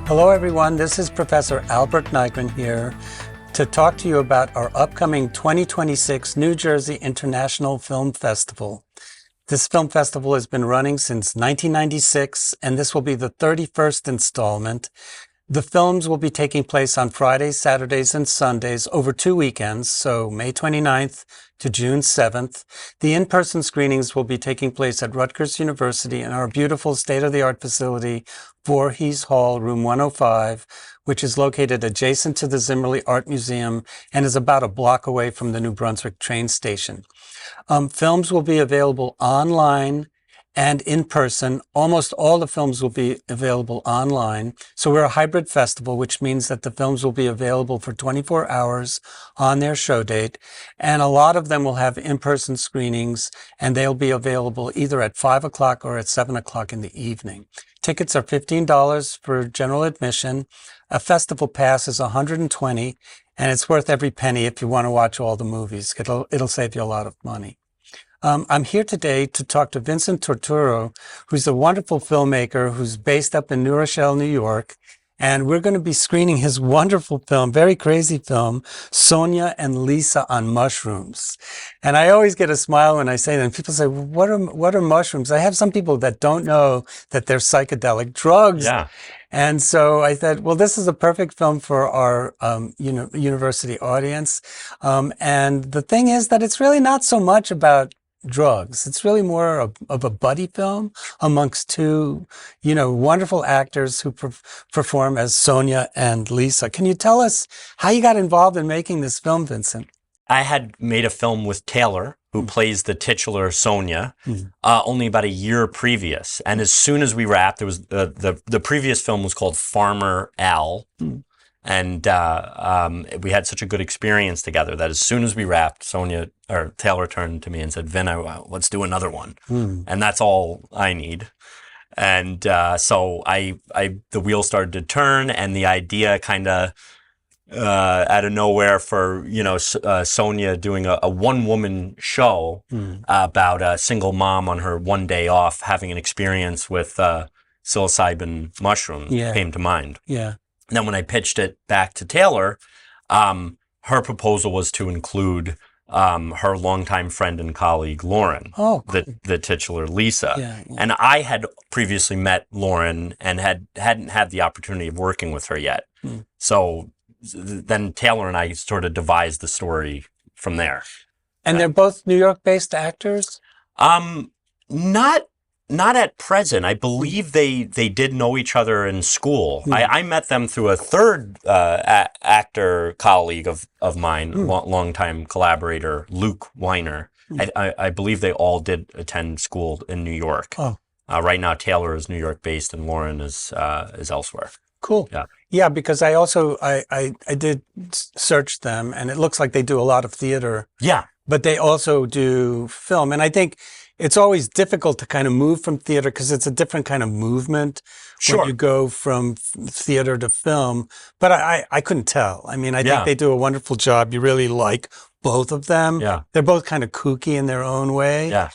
Hello everyone, this is Professor Albert Nigrin here to talk to you about our upcoming 2026 New Jersey International Film Festival. This film festival has been running since 1996, and this will be the 31st installment. The films will be taking place on Fridays, Saturdays, and Sundays over 2 weekends, so May 29th to June 7th. The in-person screenings will be taking place at Rutgers University in our beautiful state-of-the-art facility, Voorhees Hall, room 105, which is located adjacent to the Zimmerli Art Museum and is about a block away from the New Brunswick train station. Films will be available online and in person. Almost all the films will be available online. So we're a hybrid festival, which means that the films will be available for 24 hours on their show date. And a lot of them will have in-person screenings, and they'll be available either at 5 o'clock or at 7 o'clock in the evening. Tickets are $15 for general admission. A festival pass is $120, and it's worth every penny if you want to watch all the movies. It'll save you a lot of money. I'm here today to talk to Vincent Turturro, who's a wonderful filmmaker who's based up in New Rochelle, New York. And we're going to be screening his wonderful film, very crazy film, Sonia and Lisa on Mushrooms. And I always get a smile when I say that. And people say, well, what are mushrooms? I have some people that don't know that they're psychedelic drugs. Yeah. And so I thought, well, this is a perfect film for our university audience. And the thing is that it's really not so much about drugs. It's really more of a buddy film amongst two, wonderful actors who perform as Sonia and Lisa. Can you tell us how you got involved in making this film, Vincent? I had made a film with Taylor, who plays the titular Sonia, only about a year previous. And as soon as we wrapped, it was the previous film was called Farmer Al. And we had such a good experience together that as soon as we wrapped, Taylor turned to me and said, "Vin, let's do another one." And that's all I need. And so the wheel started to turn, and the idea kind of out of nowhere for Sonia doing a one-woman show about a single mom on her one day off having an experience with psilocybin mushrooms came to mind. Yeah. Then when I pitched it back to Taylor, her proposal was to include her longtime friend and colleague, Lauren, cool. the titular Lisa. Yeah. And I had previously met Lauren and hadn't had the opportunity of working with her yet. So then Taylor and I sort of devised the story from there. And they're both New York-based actors? Not at present. I believe they did know each other in school. I met them through a third actor colleague of mine, longtime collaborator, Luke Weiner. I believe they all did attend school in New York. Oh. Right now, Taylor is New York based and Lauren is elsewhere. Cool. Yeah, because I also I did search them, and it looks like they do a lot of theater. Yeah. But they also do film, and I think it's always difficult to kind of move from theater because it's a different kind of movement when you go from theater to film. But I couldn't tell. I mean, I think they do a wonderful job. You really like both of them. Yeah. They're both kind of kooky in their own way. Yeah.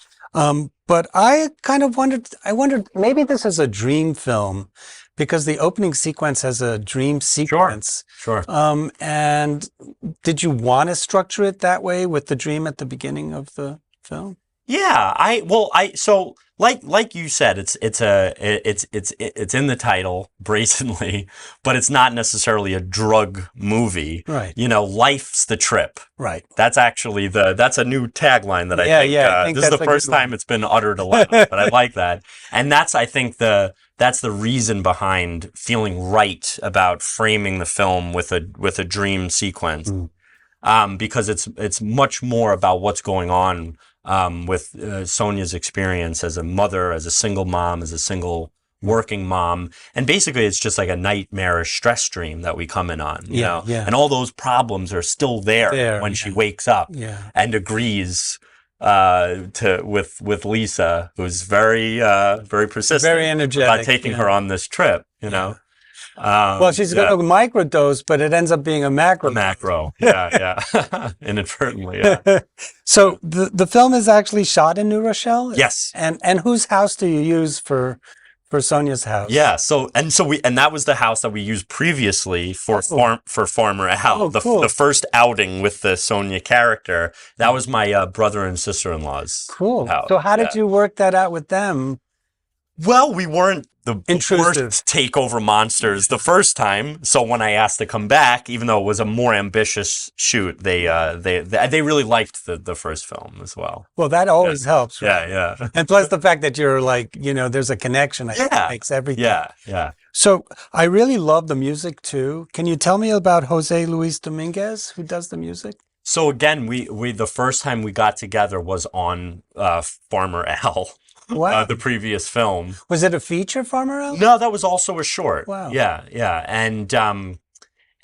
But I kind of wondered maybe this is a dream film because the opening sequence has a dream sequence. Sure. And did you want to structure it that way with the dream at the beginning of the film? Yeah, so like you said, it's in the title brazenly, but it's not necessarily a drug movie. Right. Life's the trip. Right. That's actually that's a new tagline that I think this is the first time it's been uttered aloud, but I like that. And that's, I think, that's the reason behind feeling right about framing the film with a dream sequence. Because it's much more about what's going on with Sonia's experience as a mother, as a single mom, as a single working mom. And basically it's just like a nightmarish stress dream that we come in on, you know? And all those problems are still there when she wakes up and agrees with Lisa, who's very persistent, very energetic about taking her on this trip, you know? Well, she's got a microdose, but it ends up being a macro. Inadvertently, yeah. So the film is actually shot in New Rochelle? Yes. And whose house do you use for for Sonia's house. Yeah, so that was the house that we used previously for Farmer Al. Cool. The first outing with the Sonia character. That was my brother and sister-in-law's Cool. house. So how did you work that out with them? Well, we weren't the Intrusive. worst takeover monsters the first time. So when I asked to come back, even though it was a more ambitious shoot, they really liked the first film as well. Well, that always helps, right? Yeah. And plus the fact that you're like, there's a connection, I think makes everything. Yeah. So I really love the music too. Can you tell me about Jose Luis Dominguez, who does the music? So again, we the first time we got together was on Farmer Al. Wow. The previous film. Was it a feature, Farmer Al? No, that was also a short. Wow. Yeah.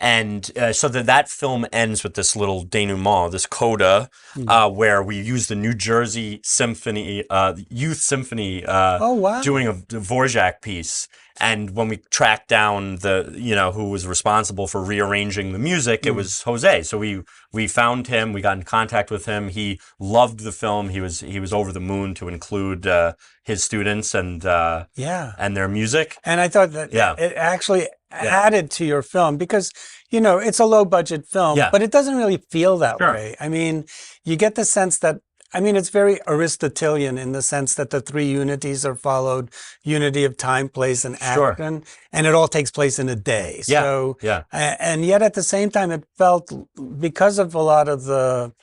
And so that film ends with this little denouement, this coda, where we use the New Jersey Symphony, Youth Symphony, doing a Dvorak piece. And when we tracked down who was responsible for rearranging the music, it was Jose. So we found him, we got in contact with him. He loved the film. He was over the moon to include his students and their music. And I thought that it actually added to your film because, it's a low budget film, but it doesn't really feel that way. I mean, you get the sense that, it's very Aristotelian in the sense that the three unities are followed: unity of time, place, and action, and it all takes place in a day. And yet at the same time, it felt, because of a lot of the,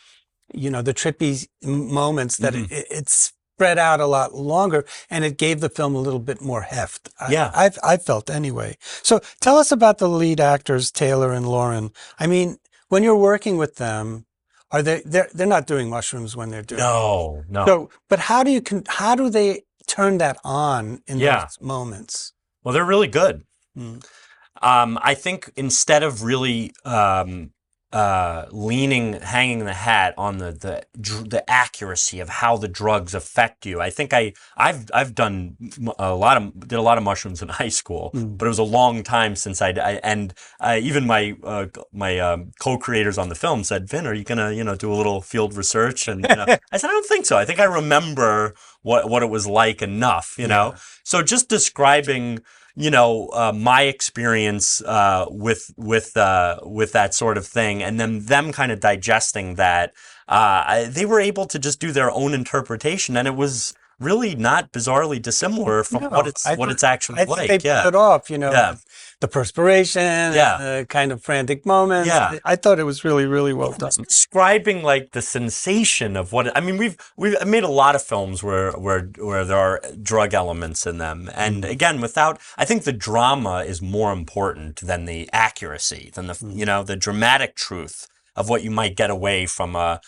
the trippy moments, that it's spread out a lot longer, and it gave the film a little bit more heft. I felt anyway. So tell us about the lead actors, Taylor and Lauren. When you're working with them, are they're not doing mushrooms when they're doing No. So, but how do they turn that on in those moments? Well, they're really good. I think instead of really hanging the hat on the accuracy of how the drugs affect you. I think I've done did a lot of mushrooms in high school, but it was a long time since even my co-creators on the film said, Vin, are you gonna do a little field research? And I said, I don't think so. I think I remember what it was like enough, So just describing my experience with that sort of thing, and then them kind of digesting that, they were able to just do their own interpretation, and it was really not bizarrely dissimilar from what it's actually like. I think they put it off, the perspiration, the kind of frantic moments. I thought it was really, really well done. Describing like the sensation of what we've made a lot of films where there are drug elements in them, and again, I think the drama is more important than the accuracy, than the dramatic truth of what you might get away from a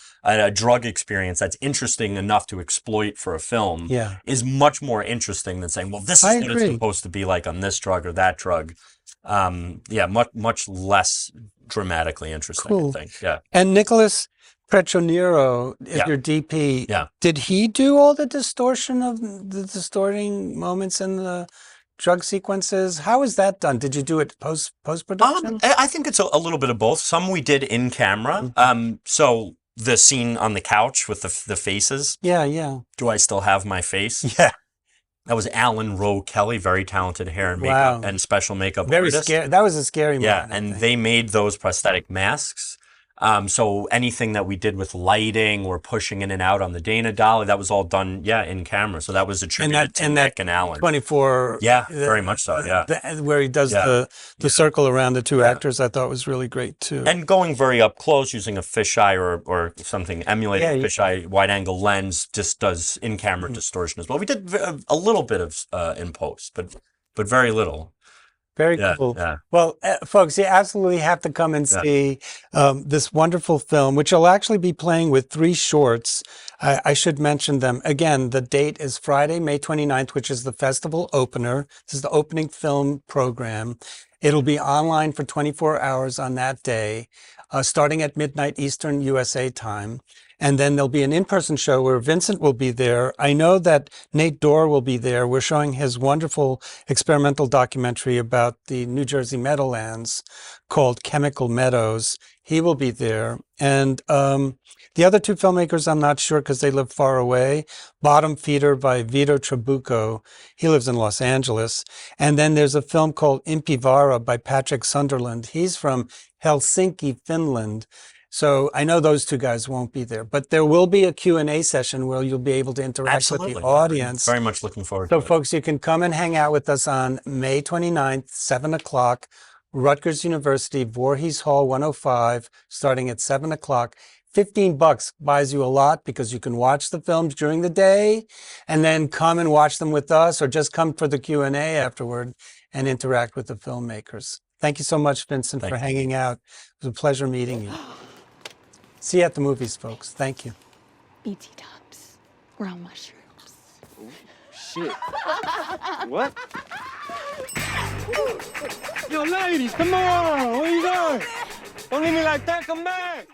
drug experience that's interesting enough to exploit for a film is much more interesting than saying, well, this is what it's supposed to be like on this drug or that drug. Much less dramatically interesting, I think. Yeah. And Nicholas Petronero is your DP. Yeah. Did he do all the distorting moments in the drug sequences? How is that done? Did you do it post-production? I think it's a little bit of both. Some we did in camera. So the scene on the couch with the faces. Yeah. Do I still have my face? Yeah. That was Alan Rowe Kelly, very talented hair and makeup and special makeup very artist. Scary. That was a scary moment. Yeah, and they made those prosthetic masks. So anything that we did with lighting or pushing in and out on the Dana dolly, that was all done, in camera. So that was attributed to Nick and Alan. 24. Yeah, very much so, where he does the circle around the two actors, I thought was really great too. And going very up close using a fisheye or something emulating a fisheye wide angle lens just does in-camera distortion as well. We did a little bit of in post, but very little. Very cool. Yeah. Well, folks, you absolutely have to come and see this wonderful film, which will actually be playing with 3 shorts. I should mention them. Again, the date is Friday, May 29th, which is the festival opener. This is the opening film program. It'll be online for 24 hours on that day, starting at midnight Eastern USA time. And then there'll be an in-person show where Vincent will be there. I know that Nate Dorr will be there. We're showing his wonderful experimental documentary about the New Jersey Meadowlands called Chemical Meadows. He will be there. And the other two filmmakers, I'm not sure because they live far away. Bottom Feeder by Vito Trabucco. He lives in Los Angeles. And then there's a film called Impivara by Patrick Sunderland. He's from Helsinki, Finland. So I know those two guys won't be there, but there will be a Q&A session where you'll be able to interact with the audience. Very much looking forward to it. So folks, you can come and hang out with us on May 29th, 7 o'clock, Rutgers University, Voorhees Hall 105, starting at 7 o'clock. $15 buys you a lot because you can watch the films during the day and then come and watch them with us, or just come for the Q&A afterward and interact with the filmmakers. Thank you so much, Vincent, for hanging out. It was a pleasure meeting you. See you at the movies, folks. Thank you. BT dubs. We're on mushrooms. Shit. What? Yo, ladies, come on. Where you going? Don't leave me like that. Come back.